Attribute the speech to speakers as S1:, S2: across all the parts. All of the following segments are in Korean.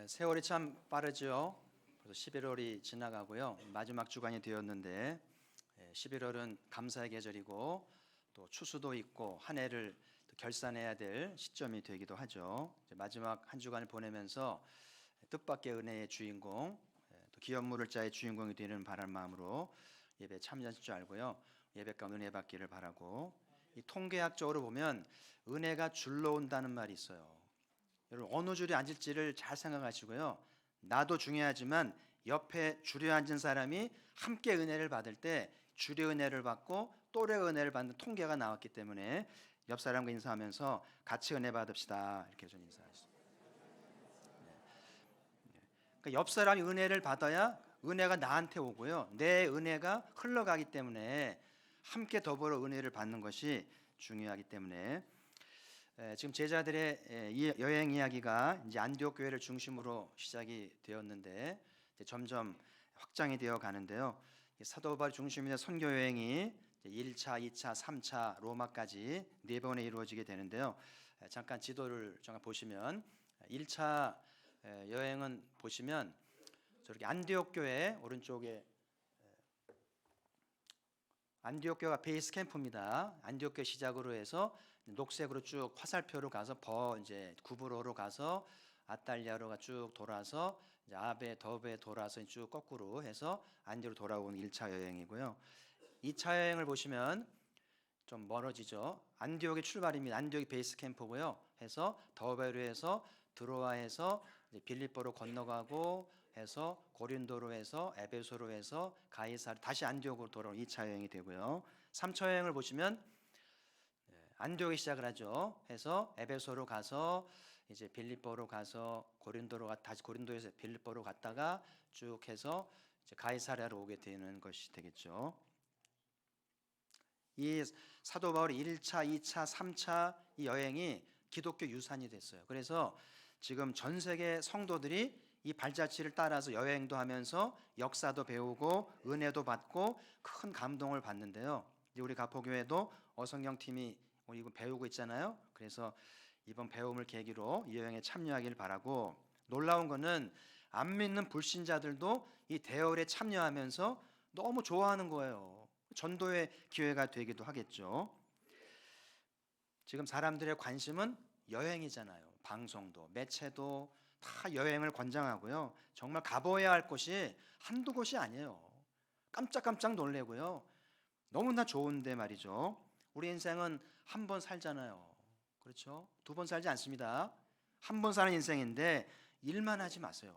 S1: 세월이 참 빠르죠. 벌써 11월이 지나가고요. 마지막 주간이 되었는데 11월은 감사의 계절이고 또 추수도 있고 한 해를 또 결산해야 될 시점이 되기도 하죠. 마지막 한 주간을 보내면서 뜻밖의 은혜의 주인공, 또 기업 물을 자의 주인공이 되는 바라는 마음으로 예배 참여하실 줄 알고요. 예배 가운데 은혜 받기를 바라고, 이 통계학적으로 보면 은혜가 줄로 온다는 말이 있어요. 여러분, 어느 줄에 앉을지를 잘 생각하시고요. 나도 중요하지만 옆에 줄에 앉은 사람이 함께 은혜를 받을 때 줄의 은혜를 받고 또래 은혜를 받는 통계가 나왔기 때문에 옆 사람과 인사하면서 같이 은혜 받읍시다, 이렇게 좀 인사하셨습니다. 그러니까 옆 사람이 은혜를 받아야 은혜가 나한테 오고요. 내 은혜가 흘러가기 때문에 함께 더불어 은혜를 받는 것이 중요하기 때문에 지금 제자들의 이 여행 이야기가 이제 안디옥 교회를 중심으로 시작이 되었는데 이제 점점 확장이 되어 가는데요. 사도 바울 중심이 된 선교 여행이 1차, 2차, 3차 로마까지 네 번에 이루어지게 되는데요. 잠깐 지도를 잠깐 보시면 1차 여행은 보시면 저렇게 안디옥 교회 오른쪽에 안디옥 교회가 베이스 캠프입니다. 안디옥 교회 시작으로 해서 녹색으로 쭉 화살표로 가서 이제 구브로로 가서 아탈리아로가 쭉 돌아서 이제 아베 더베 돌아서 쭉 거꾸로 해서 안디로 돌아온 1차 여행이고요. 2차 여행을 보시면 좀 멀어지죠. 안디옥의 출발입니다. 안디옥이 베이스 캠프고요. 해서 더베로 해서 드로아에서 빌립보로 건너가고 해서 고린도로 해서 에베소로 해서 가이사르 다시 안디옥으로 돌아온 2차 여행이 되고요. 3차 여행을 보시면 안디옥에 시작을 하죠. 해서 에베소로 가서 이제 빌립보로 가서 다시 고린도에서 빌립보로 갔다가 쭉 해서 이제 가이사랴로 오게 되는 것이 되겠죠. 이 사도 바울의 1차, 2차, 3차 이 여행이 기독교 유산이 됐어요. 그래서 지금 전 세계 성도들이 이 발자취를 따라서 여행도 하면서 역사도 배우고 은혜도 받고 큰 감동을 받는데요. 우리 가포교회도 어성경 팀이 이거 배우고 있잖아요. 그래서 이번 배움을 계기로 이 여행에 참여하길 바라고, 놀라운 거는 안 믿는 불신자들도 이 대열에 참여하면서 너무 좋아하는 거예요. 전도의 기회가 되기도 하겠죠. 지금 사람들의 관심은 여행이잖아요. 방송도 매체도 다 여행을 권장하고요. 정말 가보아야 할 곳이 한두 곳이 아니에요. 깜짝깜짝 놀래고요. 너무나 좋은데 말이죠. 우리 인생은 한 번 살잖아요. 그렇죠? 두 번 살지 않습니다. 한 번 사는 인생인데 일만 하지 마세요.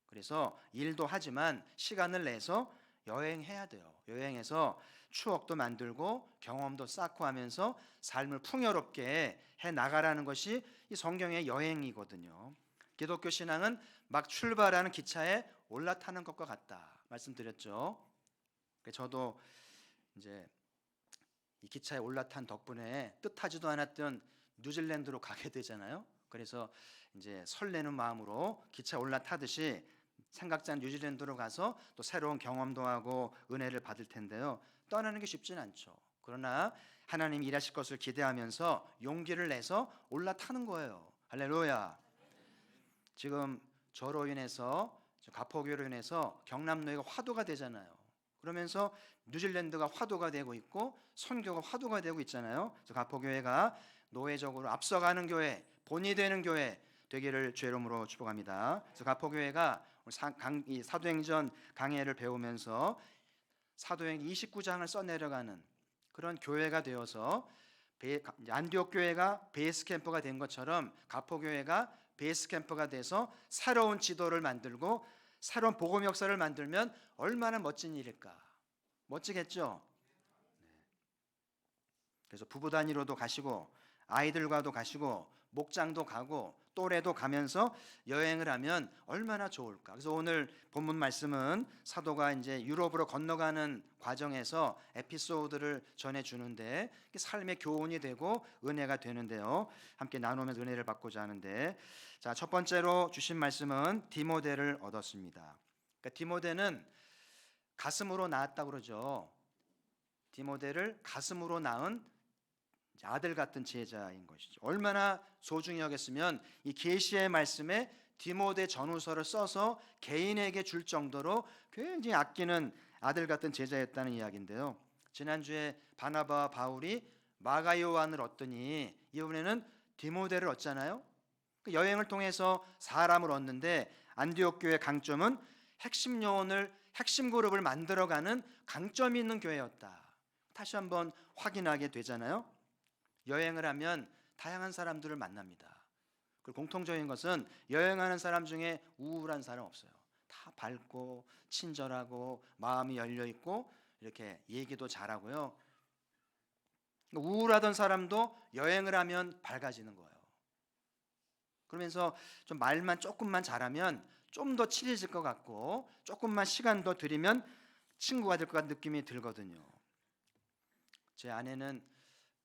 S1: 그래서 일도 하지만 시간을 내서 여행해야 돼요. 여행해서 추억도 만들고 경험도 쌓고 하면서 삶을 풍요롭게 해 나가라는 것이 이 성경의 여행이거든요. 기독교 신앙은 막 출발하는 기차에 올라타는 것과 같다 말씀드렸죠. 저도 이제 이 기차에 올라탄 덕분에 뜻하지도 않았던 뉴질랜드로 가게 되잖아요. 그래서 이제 설레는 마음으로 기차에 올라타듯이 생각지 않은 뉴질랜드로 가서 또 새로운 경험도 하고 은혜를 받을 텐데요. 떠나는 게 쉽지는 않죠. 그러나 하나님이 일하실 것을 기대하면서 용기를 내서 올라타는 거예요. 할렐루야. 지금 저로 인해서, 가포교로 인해서 경남노예가 화두가 되잖아요. 그러면서 뉴질랜드가 화두가 되고 있고 선교가 화두가 되고 있잖아요. 그래서 가포교회가 노예적으로 앞서가는 교회, 본이 되는 교회 되기를 주의 이름으로 축복합니다. 그래서 가포교회가 이 사도행전 강해를 배우면서 사도행 29장을 써내려가는 그런 교회가 되어서 안디옥 교회가 베이스 캠프가 된 것처럼 가포교회가 베이스 캠프가 돼서 새로운 지도를 만들고 새로운 복음 역사를 만들면 얼마나 멋진 일일까. 멋지겠죠? 그래서 부부 단위로도 가시고 아이들과도 가시고 목장도 가고 또래도 가면서 여행을 하면 얼마나 좋을까. 그래서 오늘 본문 말씀은 사도가 이제 유럽으로 건너가는 과정에서 에피소드를 전해주는데 삶의 교훈이 되고 은혜가 되는데요. 함께 나누면서 은혜를 받고자 하는데, 자, 첫 번째로 주신 말씀은 디모데를 얻었습니다. 그러니까 디모데는 가슴으로 낳았다고 그러죠. 디모데를 가슴으로 낳은 아들 같은 제자인 것이죠. 얼마나 소중히 여겼으면 이 계시의 말씀에 디모데 전후서를 써서 개인에게 줄 정도로 굉장히 아끼는 아들 같은 제자였다는 이야기인데요. 지난주에 바나바와 바울이 마가 요한을 얻더니 이번에는 디모데를 얻잖아요. 그 여행을 통해서 사람을 얻는데 안디옥 교회의 강점은 핵심 요원을 핵심 그룹을 만들어가는 강점이 있는 교회였다. 다시 한번 확인하게 되잖아요. 여행을 하면 다양한 사람들을 만납니다. 그리고 공통적인 것은 여행하는 사람 중에 우울한 사람 없어요. 다 밝고 친절하고 마음이 열려 있고 이렇게 얘기도 잘하고요. 우울하던 사람도 여행을 하면 밝아지는 거예요. 그러면서 좀 말만 조금만 잘하면 좀 더 친해질 것 같고 조금만 시간 더 들이면 친구가 될 것 같은 느낌이 들거든요. 제 아내는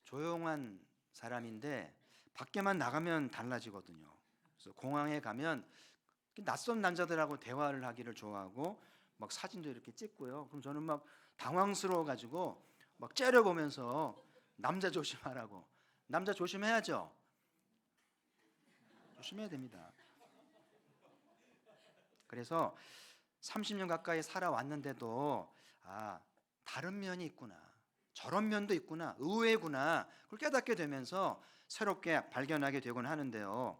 S1: 조용한 사람인데 밖에만 나가면 달라지거든요. 그래서 공항에 가면 낯선 남자들하고 대화를 하기를 좋아하고 막 사진도 이렇게 찍고요. 그럼 저는 막 당황스러워 가지고 막 째려보면서 남자 조심하라고. 남자 조심해야죠. 조심해야 됩니다. 그래서 30년 가까이 살아왔는데도 다른 면이 있구나. 저런 면도 있구나. 의외구나. 그걸 깨닫게 되면서 새롭게 발견하게 되곤 하는데요.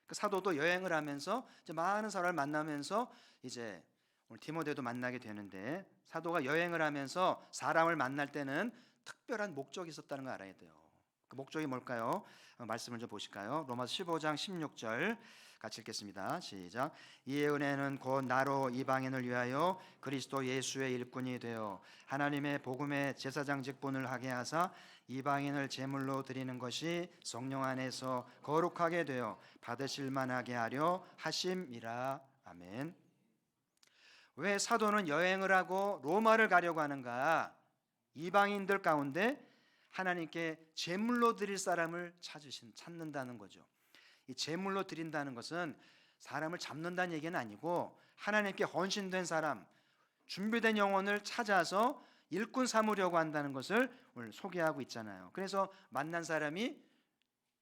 S1: 그 사도도 여행을 하면서 이제 많은 사람을 만나면서 이제 오늘 디모데도 만나게 되는데 사도가 여행을 하면서 사람을 만날 때는 특별한 목적이 있었다는 걸 알아야 돼요. 그 목적이 뭘까요? 말씀을 좀 보실까요? 로마서 15장 16절 같이 읽겠습니다. 시작. 이의 은혜는 곧 나로 이방인을 위하여 그리스도 예수의 일꾼이 되어 하나님의 복음의 제사장 직분을 하게 하사 이방인을 제물로 드리는 것이 성령 안에서 거룩하게 되어 받으실 만하게 하려 하심이라. 아멘. 왜 사도는 여행을 하고 로마를 가려고 하는가? 이방인들 가운데 하나님께 제물로 드릴 사람을 찾는다는 거죠. 이 제물로 드린다는 것은 사람을 잡는다는 얘기는 아니고 하나님께 헌신된 사람, 준비된 영혼을 찾아서 일꾼 삼으려고 한다는 것을 오늘 소개하고 있잖아요. 그래서 만난 사람이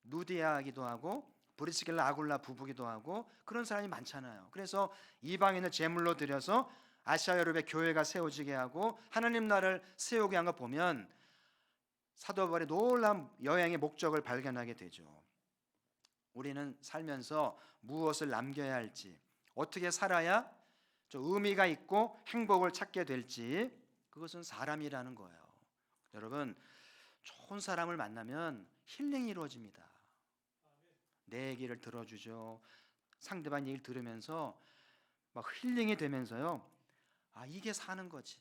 S1: 루디아이기도 하고 브리스길라 아굴라 부부기도 하고 그런 사람이 많잖아요. 그래서 이방인을 제물로 드려서 아시아 유럽의 교회가 세워지게 하고 하나님 나라를 세우게 한 거 보면 사도 바울의 놀라운 여행의 목적을 발견하게 되죠. 우리는 살면서 무엇을 남겨야 할지, 어떻게 살아야 좀 의미가 있고 행복을 찾게 될지, 그것은 사람이라는 거예요. 여러분, 좋은 사람을 만나면 힐링이 이루어집니다. 내 얘기를 들어주죠. 상대방 얘기를 들으면서 막 힐링이 되면서요. 이게 사는 거지.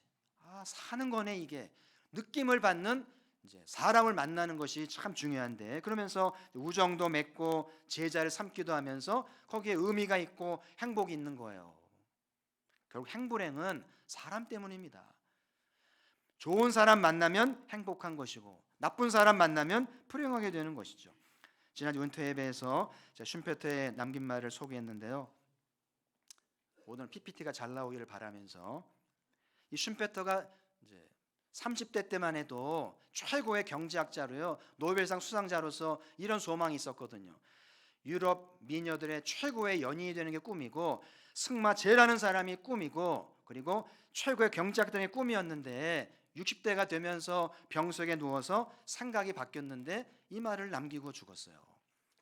S1: 사는 거네 이게. 느낌을 받는 이제 사람을 만나는 것이 참 중요한데, 그러면서 우정도 맺고 제자를 삼기도 하면서 거기에 의미가 있고 행복이 있는 거예요. 결국 행불행은 사람 때문입니다. 좋은 사람 만나면 행복한 것이고 나쁜 사람 만나면 불행하게 되는 것이죠. 지난주 은퇴 예배에서 슌페터의 남긴 말을 소개했는데요. 오늘 PPT가 잘 나오기를 바라면서 이 슌페터가 이제 30대 때만 해도 최고의 경제학자로요, 노벨상 수상자로서 이런 소망이 있었거든요. 유럽 미녀들의 최고의 연인이 되는 게 꿈이고 승마 제라는 사람이 꿈이고 그리고 최고의 경제학자의 꿈이었는데 60대가 되면서 병석에 누워서 생각이 바뀌었는데 이 말을 남기고 죽었어요.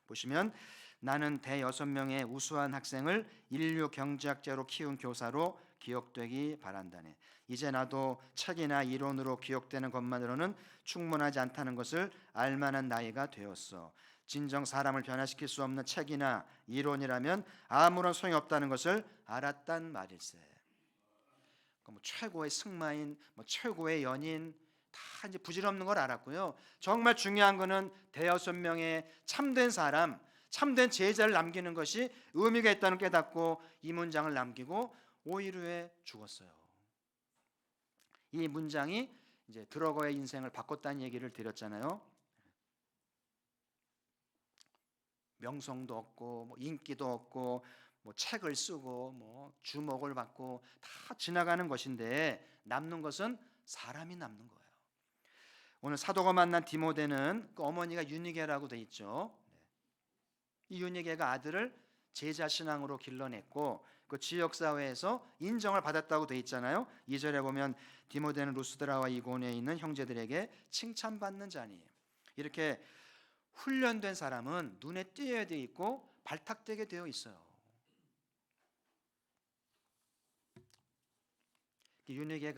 S1: 보시면 나는 대여섯 명의 우수한 학생을 인류 경제학자로 키운 교사로 기억되기 바란다네. 이제 나도 책이나 이론으로 기억되는 것만으로는 충분하지 않다는 것을 알만한 나이가 되었어. 진정 사람을 변화시킬 수 없는 책이나 이론이라면 아무런 소용이 없다는 것을 알았단 말일세. 최고의 승마인, 최고의 연인 다 이제 부질없는 걸 알았고요. 정말 중요한 것은 대여섯 명의 참된 사람, 참된 제자를 남기는 것이 의미가 있다는 깨닫고 이 문장을 남기고 5일 후에 죽었어요. 이 문장이 이제 드러거의 인생을 바꿨다는 얘기를 드렸잖아요. 명성도 없고 인기도 없고 책을 쓰고 주목을 받고 다 지나가는 것인데 남는 것은 사람이 남는 거예요. 오늘 사도가 만난 디모데는 그 어머니가 유니게라고 돼 있죠. 이 유니게가 아들을 제자 신앙으로 길러냈고 그 지역 사회에서 인정을 받았다고 돼 있잖아요. 2절에 보면 디모데는 루스드라와 이고니에 있는 형제들에게 칭찬받는 자니. 이렇게 훈련된 사람은 눈에 띄어야 돼 있고 발탁되게 되어 있어요.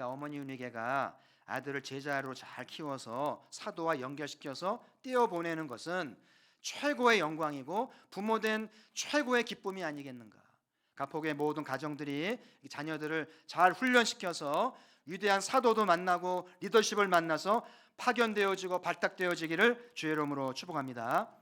S1: 어머니 윤희계가 아들을 제자로 잘 키워서 사도와 연결시켜서 띄어보내는 것은 최고의 영광이고 부모된 최고의 기쁨이 아니겠는가. 가폭의 모든 가정들이 자녀들을 잘 훈련시켜서 위대한 사도도 만나고 리더십을 만나서 파견되어지고 발탁되어지기를 주의 이름으로 축복합니다.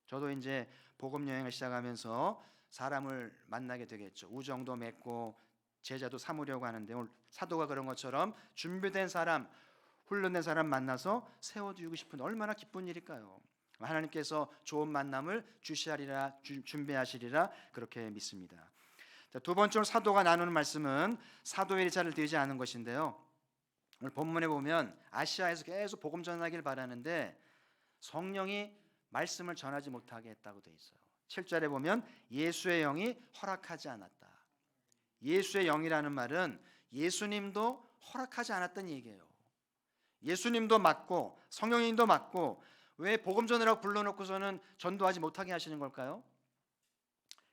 S1: 저도 이제 복음 여행을 시작하면서 사람을 만나게 되겠죠. 우정도 맺고 제자도 삼으려고 하는데 오늘 사도가 그런 것처럼 준비된 사람, 훈련된 사람 만나서 세워두고 싶은 얼마나 기쁜 일일까요? 하나님께서 좋은 만남을 주시하리라, 준비하시리라 그렇게 믿습니다. 자, 두 번째로 사도가 나누는 말씀은 사도의 일자를 되지 않은 것인데요. 오늘 본문에 보면 아시아에서 계속 복음 전하기를 바라는데 성령이 말씀을 전하지 못하게 했다고 되어 있어요. 7절에 보면 예수의 영이 허락하지 않았다. 예수의 영이라는 말은 예수님도 허락하지 않았던 얘기예요. 예수님도 맞고 성령님도 맞고 왜 복음 전하라고 불러놓고서는 전도하지 못하게 하시는 걸까요?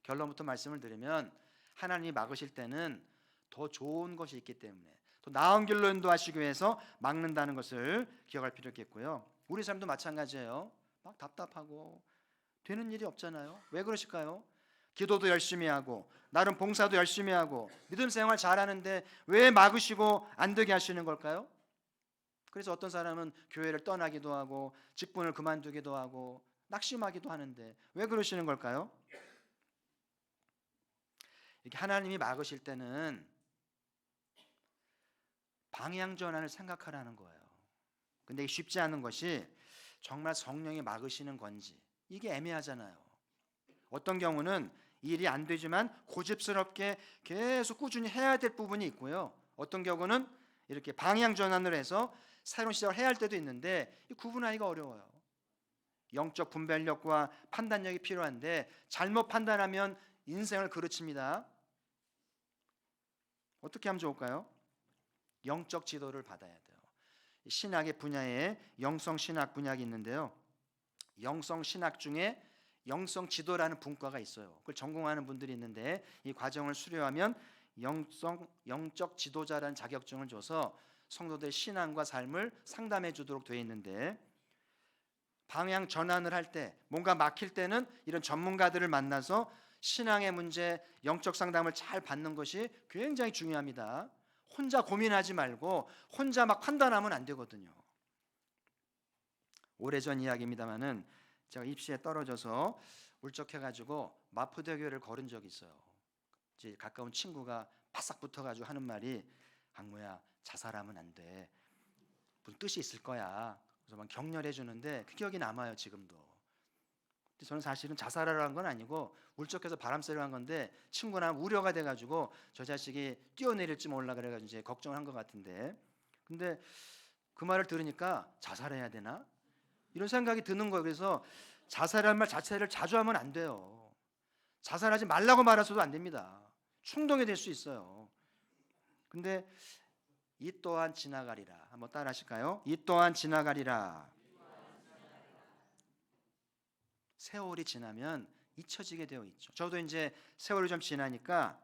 S1: 결론부터 말씀을 드리면 하나님이 막으실 때는 더 좋은 것이 있기 때문에 더 나은 길로 인도하시기 위해서 막는다는 것을 기억할 필요가 있겠고요. 우리 삶도 마찬가지예요. 막 답답하고 되는 일이 없잖아요. 왜 그러실까요? 기도도 열심히 하고 나름 봉사도 열심히 하고 믿음 생활 잘하는데 왜 막으시고 안 되게 하시는 걸까요? 그래서 어떤 사람은 교회를 떠나기도 하고 직분을 그만두기도 하고 낙심하기도 하는데 왜 그러시는 걸까요? 이렇게 하나님이 막으실 때는 방향 전환을 생각하라는 거예요. 근데 이게 쉽지 않은 것이 정말 성령이 막으시는 건지 이게 애매하잖아요. 어떤 경우는 일이 안 되지만 고집스럽게 계속 꾸준히 해야 될 부분이 있고요. 어떤 경우는 이렇게 방향 전환을 해서 새로운 시작을 해야 할 때도 있는데 구분하기가 어려워요. 영적 분별력과 판단력이 필요한데 잘못 판단하면 인생을 그르칩니다. 어떻게 하면 좋을까요? 영적 지도를 받아야 돼요. 신학의 분야에 영성신학 분야가 있는데요. 영성신학 중에 영성지도라는 분과가 있어요. 그걸 전공하는 분들이 있는데 이 과정을 수료하면 영적 지도자라는 자격증을 줘서 성도들의 신앙과 삶을 상담해 주도록 되어 있는데 방향 전환을 할 때 뭔가 막힐 때는 이런 전문가들을 만나서 신앙의 문제, 영적 상담을 잘 받는 것이 굉장히 중요합니다. 혼자 고민하지 말고 혼자 막 판단하면 안 되거든요. 오래전 이야기입니다만은 제가 입시에 떨어져서 울적해가지고 마포대교를 걸은 적이 있어요. 이제 가까운 친구가 바싹 붙어가지고 하는 말이 강모야 자살하면 안 돼. 무슨 뜻이 있을 거야. 그래서 막 격려해 주는데 그 기억이 남아요 지금도. 근데 저는 사실은 자살하려 한 건 아니고 울적해서 바람 쐬려 한 건데 친구랑 우려가 돼가지고 저 자식이 뛰어내릴지 몰라 그래가지고 이제 걱정을 한 것 같은데. 근데 그 말을 들으니까 자살해야 되나? 이런 생각이 드는 거예요. 그래서 자살할 말 자체를 자주 하면 안 돼요. 자살하지 말라고 말해서도 안 됩니다. 충동이 될 수 있어요. 근데 이 또한 지나가리라. 한번 따라 하실까요? 이 또한 지나가리라. 세월이 지나면 잊혀지게 되어 있죠. 저도 이제 세월이 좀 지나니까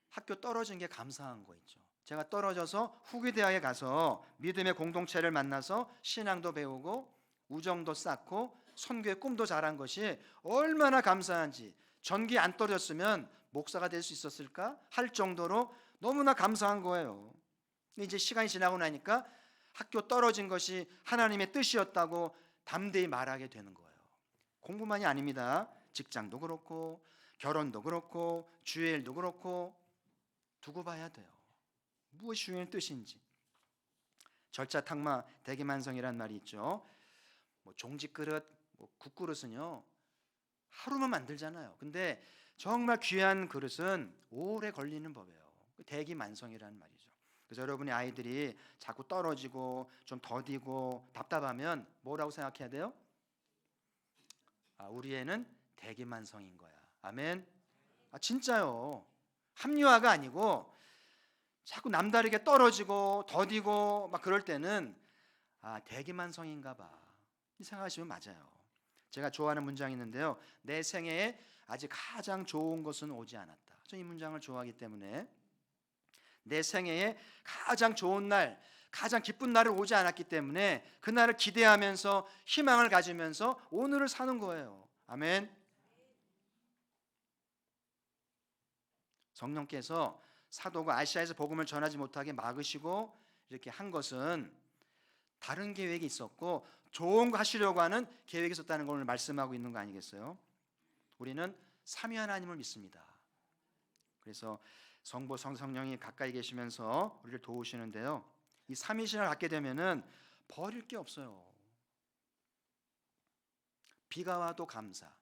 S1: 학교 떨어진 게 감사한 거 있죠. 제가 떨어져서 후기대학에 가서 믿음의 공동체를 만나서 신앙도 배우고 우정도 쌓고 선교의 꿈도 자란 것이 얼마나 감사한지. 전기 안 떨어졌으면 목사가 될 수 있었을까 할 정도로 너무나 감사한 거예요. 이제 시간이 지나고 나니까 학교 떨어진 것이 하나님의 뜻이었다고 담대히 말하게 되는 거예요. 공부만이 아닙니다. 직장도 그렇고 결혼도 그렇고 주의 일도 그렇고 두고 봐야 돼요. 무엇이 주님의 뜻인지. 절차탁마 대기만성이라는 말이 있죠. 뭐 종지그릇, 뭐 국그릇은요 하루만 만들잖아요. 근데 정말 귀한 그릇은 오래 걸리는 법이에요. 대기만성이라는 말이죠. 그래서 여러분의 아이들이 자꾸 떨어지고 좀 더디고 답답하면 뭐라고 생각해야 돼요? 우리에는 대기만성인 거야. 아멘. 진짜요. 합리화가 아니고 자꾸 남다르게 떨어지고 더디고 막 그럴 때는 대기만성인가 봐, 이 생각하시면 맞아요. 제가 좋아하는 문장이 있는데요. 내 생애에 아직 가장 좋은 것은 오지 않았다. 저는 이 문장을 좋아하기 때문에 내 생애에 가장 좋은 날, 가장 기쁜 날은 오지 않았기 때문에 그 날을 기대하면서 희망을 가지면서 오늘을 사는 거예요. 아멘. 성령께서 사도가 아시아에서 복음을 전하지 못하게 막으시고 이렇게 한 것은 다른 계획이 있었고 좋은 거 하시려고 하는 계획이 있었다는 걸 오늘 말씀하고 있는 거 아니겠어요? 우리는 삼위 하나님을 믿습니다. 그래서 성부 성령이 가까이 계시면서 우리를 도우시는데요, 이 삼위신을 갖게 되면은 버릴 게 없어요. 비가 와도 감사,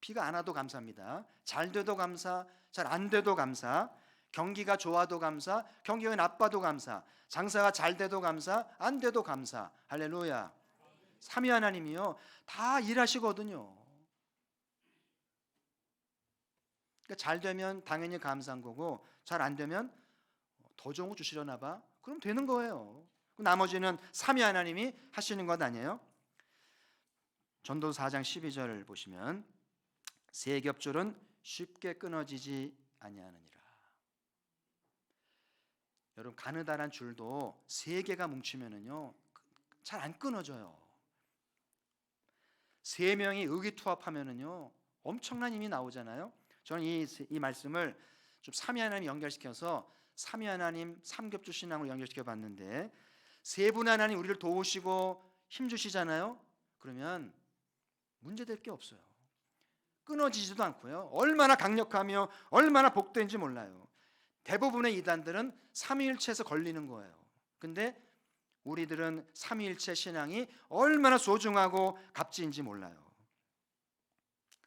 S1: 비가 안 와도 감사합니다. 잘 돼도 감사, 잘 안 돼도 감사, 경기가 좋아도 감사, 경기가 나빠도 감사, 장사가 잘 돼도 감사, 안 돼도 감사. 할렐루야. 삼위 하나님이요 다 일하시거든요. 그러니까 잘 되면 당연히 감사한 거고 잘 안 되면 더 좋은 거 주시려나 봐, 그럼 되는 거예요. 나머지는 삼위 하나님이 하시는 것 아니에요? 전도서 4장 12절 보시면 세 겹줄은 쉽게 끊어지지 아니하느니라. 여러분, 가느다란 줄도 세 개가 뭉치면은요 잘 안 끊어져요. 세 명이 의기투합하면은요 엄청난 힘이 나오잖아요. 저는 이 말씀을 좀 삼위 하나님 연결시켜서 삼위 하나님 삼겹줄 신앙으로 연결시켜 봤는데, 세 분 하나님 우리를 도우시고 힘 주시잖아요. 그러면 문제될 게 없어요. 끊어지지도 않고요. 얼마나 강력하며 얼마나 복된지 몰라요. 대부분의 이단들은 삼위일체에서 걸리는 거예요. 근데 우리들은 삼위일체 신앙이 얼마나 소중하고 값진지 몰라요.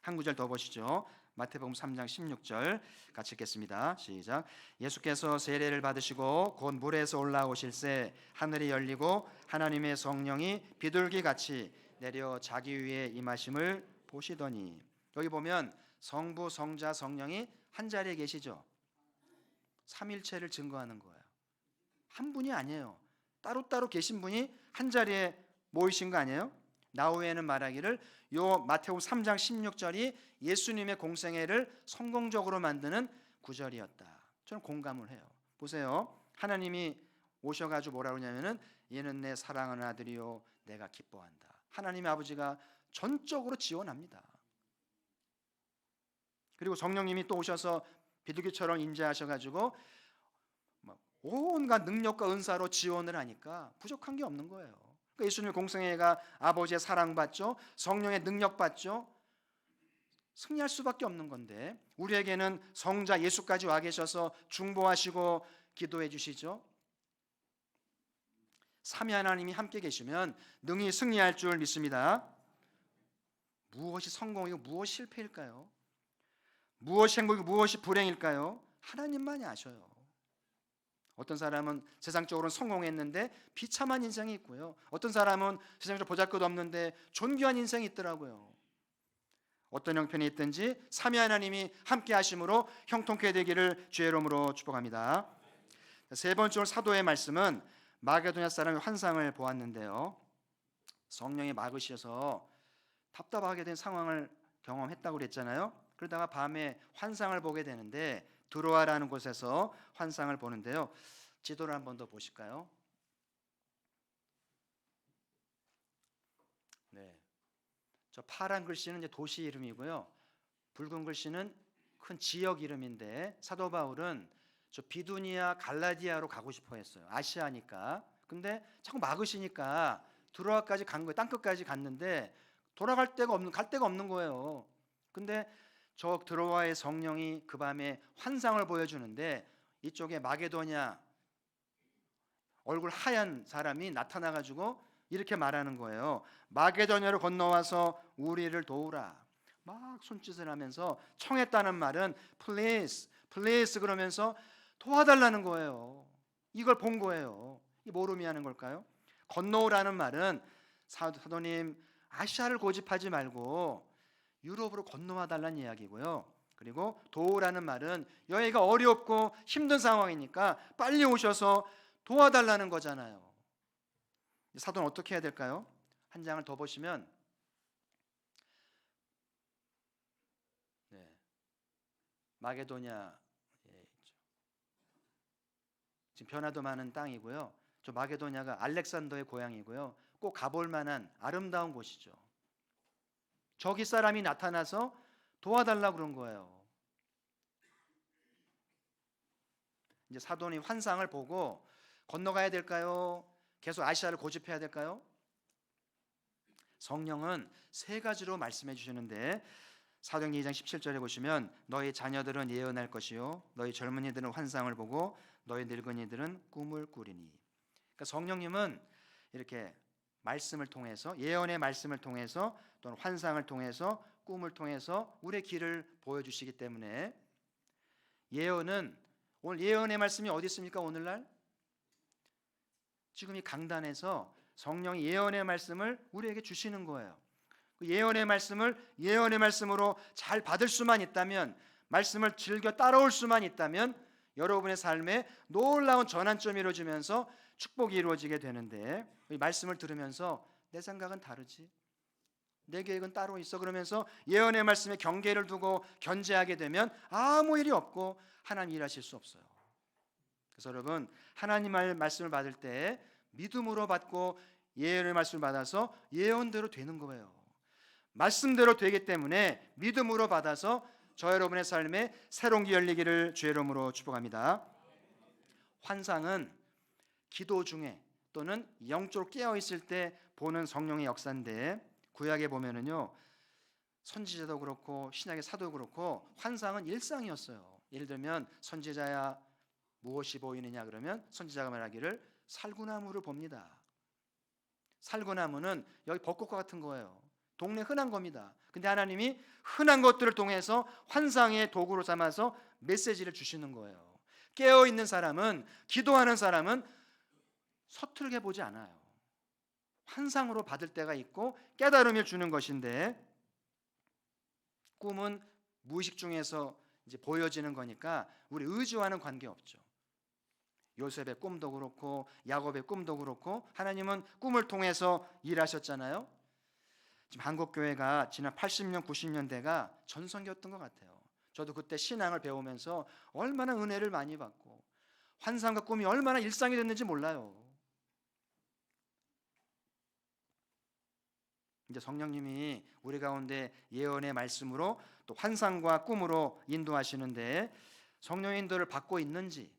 S1: 한 구절 더 보시죠. 마태복음 3장 16절 같이 읽겠습니다. 시작. 예수께서 세례를 받으시고 곧 물에서 올라오실새 하늘이 열리고 하나님의 성령이 비둘기같이 내려 자기 위에 임하심을 보시더니, 여기 보면 성부, 성자, 성령이 한 자리에 계시죠. 삼일체를 증거하는 거예요. 한 분이 아니에요. 따로따로 계신 분이 한 자리에 모이신 거 아니에요? 나후에는 말하기를 요 마태복음 3장 16절이 예수님의 공생애를 성공적으로 만드는 구절이었다. 저는 공감을 해요. 보세요. 하나님이 오셔가지고 뭐라고 하냐면은 얘는 내 사랑하는 아들이요 내가 기뻐한다. 하나님의 아버지가 전적으로 지원합니다. 그리고 성령님이 또 오셔서 비둘기처럼 임재하셔가지고 온갖 능력과 은사로 지원을 하니까 부족한 게 없는 거예요. 그러니까 예수님의 공생애가 아버지의 사랑받죠, 성령의 능력받죠, 승리할 수밖에 없는 건데, 우리에게는 성자 예수까지 와 계셔서 중보하시고 기도해 주시죠. 삼위 하나님이 함께 계시면 능히 승리할 줄 믿습니다. 무엇이 성공이고 무엇이 실패일까요? 무엇이 행복이고 무엇이 불행일까요? 하나님만이 아셔요. 어떤 사람은 세상적으로는 성공했는데 비참한 인생이 있고요, 어떤 사람은 세상적으로 보잘것없는데 존귀한 인생이 있더라고요. 어떤 형편이 있든지 삼위 하나님이 함께 하심으로 형통케 되기를 주의 이름으로 축복합니다. 세 번째 사도의 말씀은 마게도냐 사람의 환상을 보았는데요, 성령이 막으셔서 답답하게 된 상황을 경험했다고 그랬잖아요. 그러다가 밤에 환상을 보게 되는데 드로아라는 곳에서 환상을 보는데요, 지도를 한 번 더 보실까요? 네, 저 파란 글씨는 이제 도시 이름이고요, 붉은 글씨는 큰 지역 이름인데 사도 바울은 저 비두니아 갈라디아로 가고 싶어 했어요. 아시아니까. 근데 자꾸 막으시니까 드로아까지 간 거예요. 땅끝까지 갔는데 돌아갈 데가 없는, 갈 데가 없는 거예요. 근데 저 드로아의 성령이 그 밤에 환상을 보여주는데 이쪽에 마게도냐 얼굴 하얀 사람이 나타나가지고 이렇게 말하는 거예요. 마게도냐로 건너와서 우리를 도우라. 막 손짓을 하면서 청했다는 말은 please, please 그러면서 도와달라는 거예요. 이걸 본 거예요. 이 뭐로 의미하는 걸까요? 건너오라는 말은 사도님 아시아를 고집하지 말고 유럽으로 건너와 달라는 이야기고요. 그리고 도우라는 말은 여기가 어렵고 힘든 상황이니까 빨리 오셔서 도와달라는 거잖아요. 사도는 어떻게 해야 될까요? 한 장을 더 보시면 마게도냐에 있죠. 지금 변화도 많은 땅이고요. 저 마게도냐가 알렉산더의 고향이고요. 꼭 가볼 만한 아름다운 곳이죠. 저기 사람이 나타나서 도와달라고 그런 거예요. 이제 사도는 환상을 보고 건너가야 될까요? 계속 아시아를 고집해야 될까요? 성령은 세 가지로 말씀해 주시는데 사도행전 2장 17절에 보시면 너희 자녀들은 예언할 것이요 너희 젊은이들은 환상을 보고 너희 늙은이들은 꿈을 꾸리니. 그러니까 성령님은 이렇게 말씀을 통해서 예언의 말씀을 통해서 또는 환상을 통해서 꿈을 통해서 우리의 길을 보여주시기 때문에 예언은 오늘 예언의 말씀이 어디 있습니까? 오늘날 지금 이 강단에서 성령이 예언의 말씀을 우리에게 주시는 거예요. 그 예언의 말씀을 예언의 말씀으로 잘 받을 수만 있다면, 말씀을 즐겨 따라올 수만 있다면 여러분의 삶에 놀라운 전환점이 이루어지면서 축복이 이루어지게 되는데, 이 말씀을 들으면서 내 생각은 다르지, 내 계획은 따로 있어 그러면서 예언의 말씀에 경계를 두고 견제하게 되면 아무 일이 없고 하나님 일하실 수 없어요. 그래서 여러분, 하나님의 말씀을 받을 때 믿음으로 받고 예언의 말씀을 받아서 예언대로 되는 거예요. 말씀대로 되기 때문에 믿음으로 받아서 저 여러분의 삶에 새로운 길 열리기를 주의 이름으로 축복합니다. 환상은 기도 중에 또는 영적으로 깨어 있을 때 보는 성령의 역사인데, 구약에 보면은요 선지자도 그렇고 신약의 사도도 그렇고 환상은 일상이었어요. 예를 들면 선지자야 무엇이 보이느냐 그러면 선지자가 말하기를 살구나무를 봅니다. 살구나무는 여기 벚꽃과 같은 거예요. 동네 흔한 겁니다. 근데 하나님이 흔한 것들을 통해서 환상의 도구로 삼아서 메시지를 주시는 거예요. 깨어있는 사람은, 기도하는 사람은 서툴게 보지 않아요. 환상으로 받을 때가 있고 깨달음을 주는 것인데, 꿈은 무의식 중에서 이제 보여지는 거니까 우리 의지와는 관계없죠. 요셉의 꿈도 그렇고 야곱의 꿈도 그렇고 하나님은 꿈을 통해서 일하셨잖아요. 지금 한국교회가 지난 80년 90년대가 전성기였던 것 같아요. 저도 그때 신앙을 배우면서 얼마나 은혜를 많이 받고 환상과 꿈이 얼마나 일상이 됐는지 몰라요. 이제 성령님이 우리 가운데 예언의 말씀으로 또 환상과 꿈으로 인도하시는데, 성령의 인도를 받고 있는지,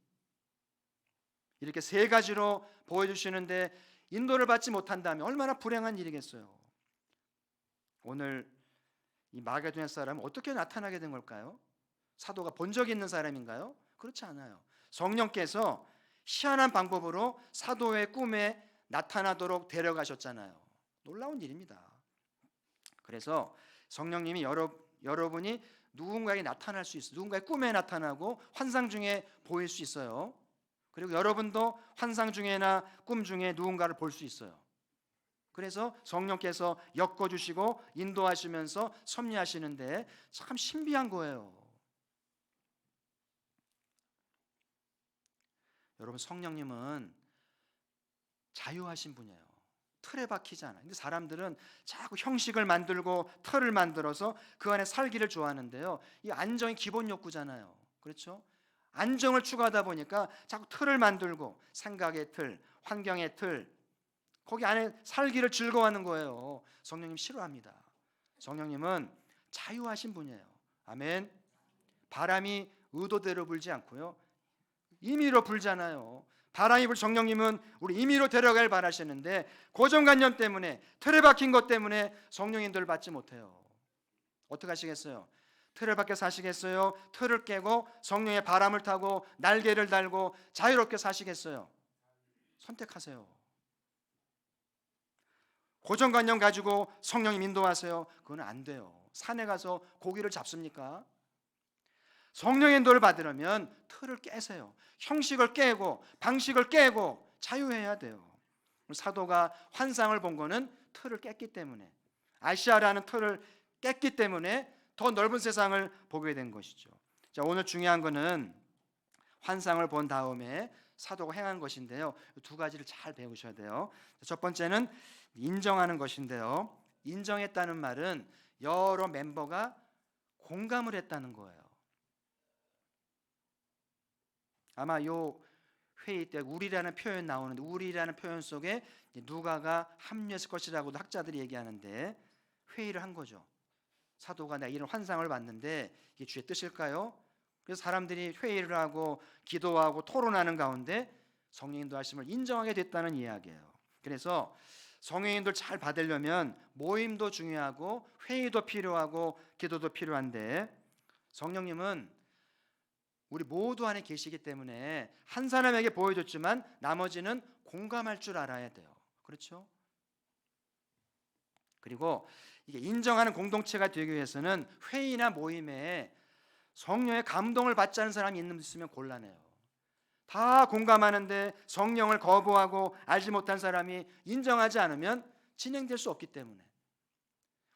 S1: 이렇게 세 가지로 보여주시는데 인도를 받지 못한다면 얼마나 불행한 일이겠어요. 오늘 이 마게도냐 사람은 어떻게 나타나게 된 걸까요? 사도가 본 적이 있는 사람인가요? 그렇지 않아요. 성령께서 희한한 방법으로 사도의 꿈에 나타나도록 데려가셨잖아요. 놀라운 일입니다. 그래서 성령님이 여러분이 누군가에게 나타날 수 있어요. 누군가의 꿈에 나타나고 환상 중에 보일 수 있어요. 그리고 여러분도 환상 중에나 꿈 중에 누군가를 볼 수 있어요. 그래서 성령께서 엮어주시고 인도하시면서 섭리하시는데 참 신비한 거예요. 여러분, 성령님은 자유하신 분이에요. 틀에 박히지 않아요. 근데 사람들은 자꾸 형식을 만들고 틀을 만들어서 그 안에 살기를 좋아하는데요, 이 안정이 기본 욕구잖아요. 그렇죠? 안정을 추구하다 보니까 자꾸 틀을 만들고, 생각의 틀, 환경의 틀, 거기 안에 살기를 즐거워하는 거예요. 성령님 싫어합니다. 성령님은 자유하신 분이에요. 아멘. 바람이 의도대로 불지 않고요, 임의로 불잖아요. 바람이 불 성령님은 우리 임의로 데려갈 바라시는데, 고정관념 때문에, 틀에 박힌 것 때문에 성령님들을 받지 못해요. 어떻게 하시겠어요? 틀을 밖에 사시겠어요? 틀을 깨고 성령의 바람을 타고 날개를 달고 자유롭게 사시겠어요? 선택하세요. 고정관념 가지고 성령님 인도하세요? 그건 안 돼요. 산에 가서 고기를 잡습니까? 성령의 인도를 받으려면 틀을 깨세요. 형식을 깨고 방식을 깨고 자유해야 돼요. 사도가 환상을 본 거는 틀을 깼기 때문에, 아시아라는 틀을 깼기 때문에 더 넓은 세상을 보게 된 것이죠. 자, 오늘 중요한 것은 환상을 본 다음에 사도가 행한 것인데요. 두 가지를 잘 배우셔야 돼요. 첫 번째는 인정하는 것인데요. 인정했다는 말은 여러 멤버가 공감을 했다는 거예요. 아마 요 회의 때 우리라는 표현 나오는데, 우리라는 표현 속에 누가가 합류했을 것이라고도 학자들이 얘기하는데, 회의를 한 거죠. 사도가 내가 이런 환상을 봤는데 이게 주의 뜻일까요? 그래서 사람들이 회의를 하고 기도하고 토론하는 가운데 성령님도 하심을 인정하게 됐다는 이야기예요. 그래서 성령님들 잘 받으려면 모임도 중요하고 회의도 필요하고 기도도 필요한데, 성령님은 우리 모두 안에 계시기 때문에 한 사람에게 보여줬지만 나머지는 공감할 줄 알아야 돼요. 그렇죠? 그리고 이게 인정하는 공동체가 되기 위해서는 회의나 모임에 성령의 감동을 받지 않은 사람이 있으면 곤란해요. 다 공감하는데 성령을 거부하고 알지 못한 사람이 인정하지 않으면 진행될 수 없기 때문에,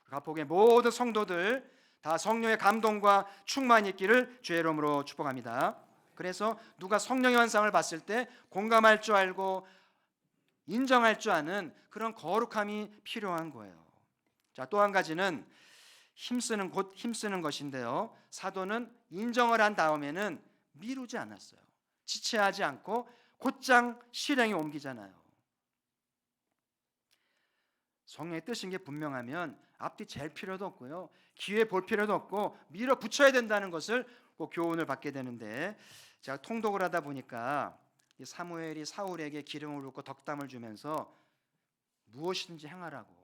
S1: 가복의 모든 성도들 다 성령의 감동과 충만이 있기를 주의 이름으로 축복합니다. 그래서 누가 성령의 환상을 봤을 때 공감할 줄 알고 인정할 줄 아는 그런 거룩함이 필요한 거예요. 자, 또 한 가지는 힘쓰는 것인데요. 사도는 인정을 한 다음에는 미루지 않았어요. 지체하지 않고 곧장 실행에 옮기잖아요. 성령의 뜻인 게 분명하면 앞뒤 잴 필요도 없고요, 기회 볼 필요도 없고 밀어붙여야 된다는 것을 꼭 교훈을 받게 되는데, 제가 통독을 하다 보니까 사무엘이 사울에게 기름을 붓고 덕담을 주면서 무엇이든지 행하라고,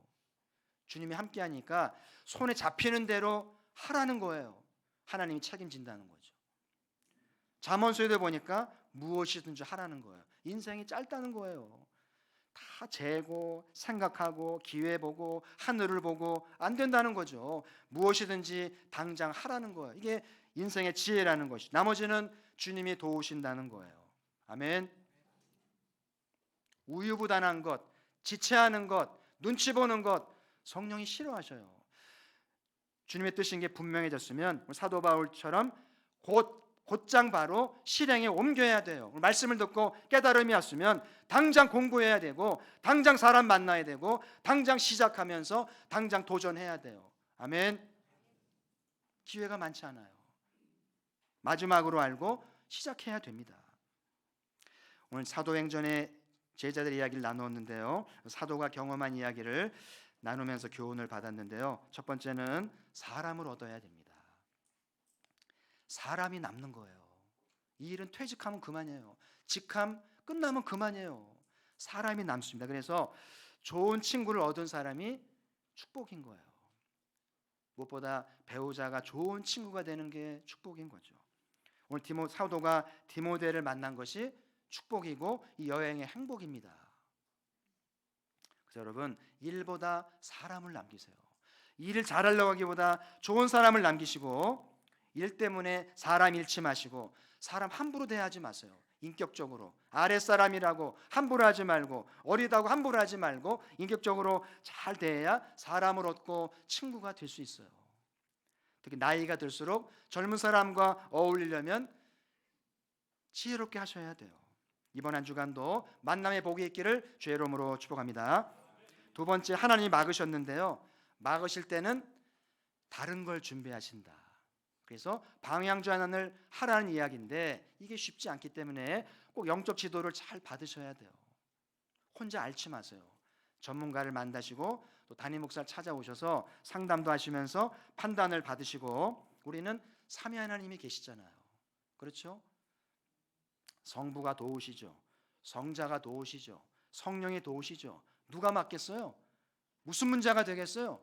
S1: 주님이 함께하니까 손에 잡히는 대로 하라는 거예요. 하나님이 책임진다는 거죠. 잠언서에도 보니까 무엇이든지 하라는 거예요. 인생이 짧다는 거예요. 다 재고 생각하고 기회 보고 하늘을 보고 안 된다는 거죠. 무엇이든지 당장 하라는 거예요. 이게 인생의 지혜라는 것이, 나머지는 주님이 도우신다는 거예요. 아멘. 우유부단한 것, 지체하는 것, 눈치 보는 것 성령이 싫어하셔요. 주님의 뜻인 게 분명해졌으면 사도 바울처럼 곧장 바로 실행에 옮겨야 돼요. 말씀을 듣고 깨달음이 왔으면 당장 공부해야 되고, 당장 사람 만나야 되고, 당장 시작하면서 당장 도전해야 돼요. 아멘. 기회가 많지 않아요. 마지막으로 알고 시작해야 됩니다. 오늘 사도행전의 제자들 이야기를 나누었는데요, 사도가 경험한 이야기를 나누면서 교훈을 받았는데요, 첫 번째는 사람을 얻어야 됩니다. 사람이 남는 거예요. 이 일은 퇴직하면 그만이에요. 직함 끝나면 그만이에요. 사람이 남습니다. 그래서 좋은 친구를 얻은 사람이 축복인 거예요. 무엇보다 배우자가 좋은 친구가 되는 게 축복인 거죠. 오늘 사도가 디모데를 만난 것이 축복이고 이 여행의 행복입니다. 그래서 여러분, 일보다 사람을 남기세요. 일을 잘하려고 하기보다 좋은 사람을 남기시고, 일 때문에 사람 잃지 마시고 사람 함부로 대하지 마세요. 인격적으로 아랫사람이라고 함부로 하지 말고, 어리다고 함부로 하지 말고 인격적으로 잘 대해야 사람을 얻고 친구가 될 수 있어요. 특히 나이가 들수록 젊은 사람과 어울리려면 지혜롭게 하셔야 돼요. 이번 한 주간도 만남의 복이 있기를 주의 이름으로 축복합니다. 두 번째, 하나님이 막으셨는데요, 막으실 때는 다른 걸 준비하신다. 그래서 방향 전환을 하라는 이야기인데 이게 쉽지 않기 때문에 꼭 영적 지도를 잘 받으셔야 돼요. 혼자 앓지 마세요. 전문가를 만나시고 또 담임 목사를 찾아오셔서 상담도 하시면서 판단을 받으시고, 우리는 삼위 하나님이 계시잖아요. 그렇죠? 성부가 도우시죠. 성자가 도우시죠. 성령이 도우시죠. 누가 맡겠어요? 무슨 문제가 되겠어요?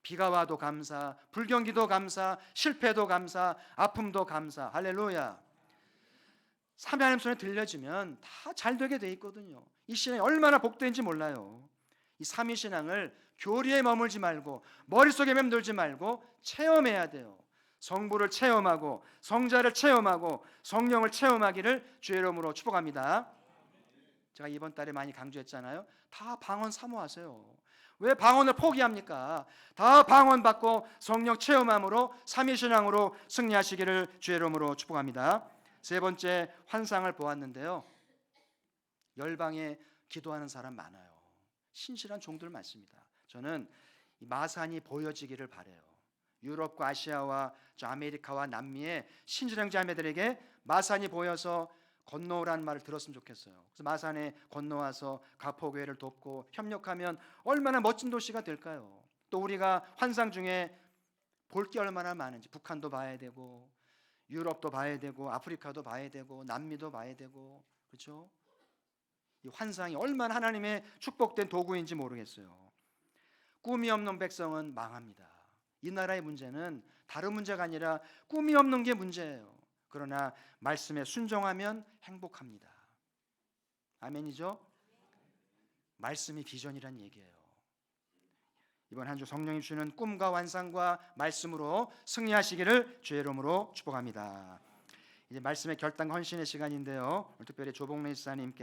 S1: 비가 와도 감사, 불경기도 감사, 실패도 감사, 아픔도 감사. 할렐루야. 삼위 하나님 손에 들려지면 다 잘 되게 돼 있거든요. 이 신앙이 얼마나 복된지 몰라요. 이 삼위 신앙을 교리에 머물지 말고 머릿속에 맴돌지 말고 체험해야 돼요. 성부를 체험하고 성자를 체험하고 성령을 체험하기를 주의 이름으로 축복합니다. 제가 이번 달에 많이 강조했잖아요. 다 방언 사모하세요. 왜 방언을 포기합니까? 다 방언 받고 성령 체험함으로 삼위신앙으로 승리하시기를 주의 이름으로 축복합니다. 세 번째, 환상을 보았는데요. 열방에 기도하는 사람 많아요. 신실한 종들 많습니다. 저는 이 마산이 보여지기를 바라요. 유럽과 아시아와 저 아메리카와 남미의 신실한 자매들에게 마산이 보여서 건너오라는 말을 들었으면 좋겠어요. 그래서 마산에 건너와서 가포교회를 돕고 협력하면 얼마나 멋진 도시가 될까요? 또 우리가 환상 중에 볼 게 얼마나 많은지, 북한도 봐야 되고 유럽도 봐야 되고 아프리카도 봐야 되고 남미도 봐야 되고, 그렇죠? 이 환상이 얼마나 하나님의 축복된 도구인지 모르겠어요. 꿈이 없는 백성은 망합니다. 이 나라의 문제는 다른 문제가 아니라 꿈이 없는 게 문제예요. 그러나 말씀에 순종하면 행복합니다. 아멘이죠? 말씀이 비전이란 얘기예요. 이번 한 주 성령이 주시는 꿈과 환상과 말씀으로 승리하시기를 주의 이름으로 축복합니다. 이제 말씀의 결단과 헌신의 시간인데요. 특별히 조복래 집사님께